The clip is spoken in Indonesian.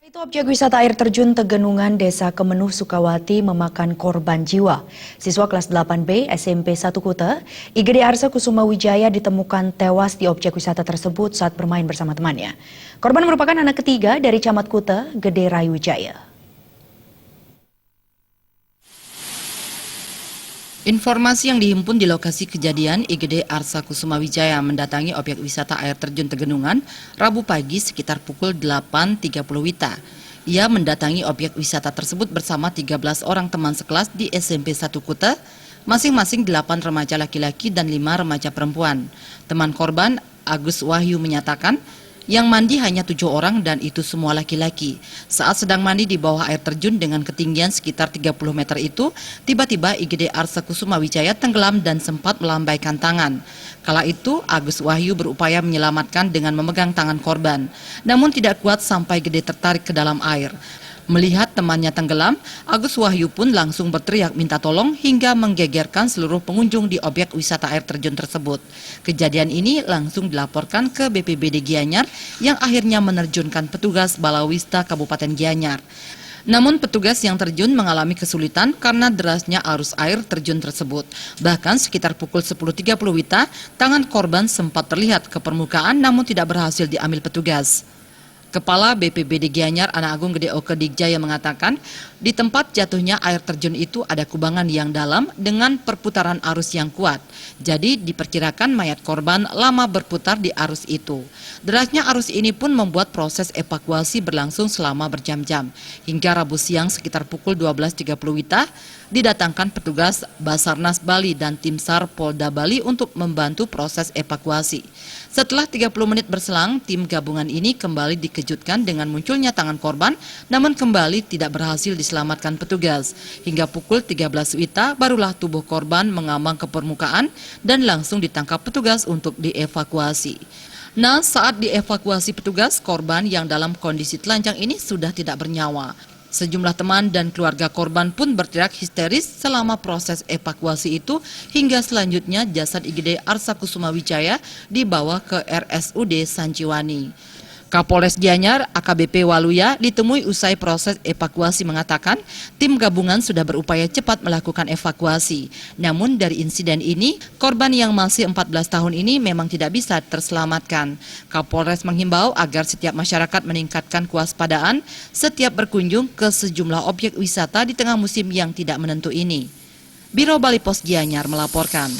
Itu objek wisata air terjun Tegenungan Desa Kemenuh Sukawati memakan korban jiwa. Siswa kelas 8B SMP 1 Kuta, IGD Arsa Kusuma Wijaya ditemukan tewas di objek wisata tersebut saat bermain bersama temannya. Korban merupakan anak ketiga dari Camat Kuta, Gede Rayu Wijaya. Informasi yang dihimpun di lokasi kejadian, IGD Arsa Kusuma Wijaya mendatangi objek wisata air terjun Tegenungan Rabu pagi sekitar pukul 8.30 WITA. Ia mendatangi objek wisata tersebut bersama 13 orang teman sekelas di SMP 1 Kuta, masing-masing 8 remaja laki-laki dan 5 remaja perempuan. Teman korban, Agus Wahyu, menyatakan yang mandi hanya 7 orang dan itu semua laki-laki. Saat sedang mandi di bawah air terjun dengan ketinggian sekitar 30 meter itu, tiba-tiba IGD Arsa Kusuma Wijaya tenggelam dan sempat melambaikan tangan. Kala itu, Agus Wahyu berupaya menyelamatkan dengan memegang tangan korban. Namun tidak kuat sampai Gede tertarik ke dalam air. Melihat temannya tenggelam, Agus Wahyu pun langsung berteriak minta tolong hingga menggegerkan seluruh pengunjung di objek wisata air terjun tersebut. Kejadian ini langsung dilaporkan ke BPBD Gianyar yang akhirnya menerjunkan petugas Balawista Kabupaten Gianyar. Namun petugas yang terjun mengalami kesulitan karena derasnya arus air terjun tersebut. Bahkan sekitar pukul 10.30 WITA, tangan korban sempat terlihat ke permukaan namun tidak berhasil diambil petugas. Kepala BPBD Gianyar Anak Agung Gede Oke Digjaya mengatakan, di tempat jatuhnya air terjun itu ada kubangan yang dalam dengan perputaran arus yang kuat. Jadi diperkirakan mayat korban lama berputar di arus itu. Derasnya arus ini pun membuat proses evakuasi berlangsung selama berjam-jam. Hingga Rabu siang sekitar pukul 12.30 WITA, didatangkan petugas Basarnas Bali dan tim SAR Polda Bali untuk membantu proses evakuasi. Setelah 30 menit berselang, tim gabungan ini kembali dikejutkan dengan munculnya tangan korban, namun kembali tidak berhasil diselamatkan petugas. Hingga pukul 13 WITA, barulah tubuh korban mengambang ke permukaan dan langsung ditangkap petugas untuk dievakuasi. Nah, saat dievakuasi petugas, korban yang dalam kondisi telanjang ini sudah tidak bernyawa. Sejumlah teman dan keluarga korban pun berteriak histeris selama proses evakuasi itu hingga selanjutnya jasad IGD Arsa Kusuma Wijaya dibawa ke RSUD Sanjiwani. Kapolres Gianyar AKBP Waluya ditemui usai proses evakuasi mengatakan tim gabungan sudah berupaya cepat melakukan evakuasi. Namun dari insiden ini, korban yang masih 14 tahun ini memang tidak bisa terselamatkan. Kapolres menghimbau agar setiap masyarakat meningkatkan kewaspadaan setiap berkunjung ke sejumlah objek wisata di tengah musim yang tidak menentu ini. Biro Bali Pos Gianyar melaporkan.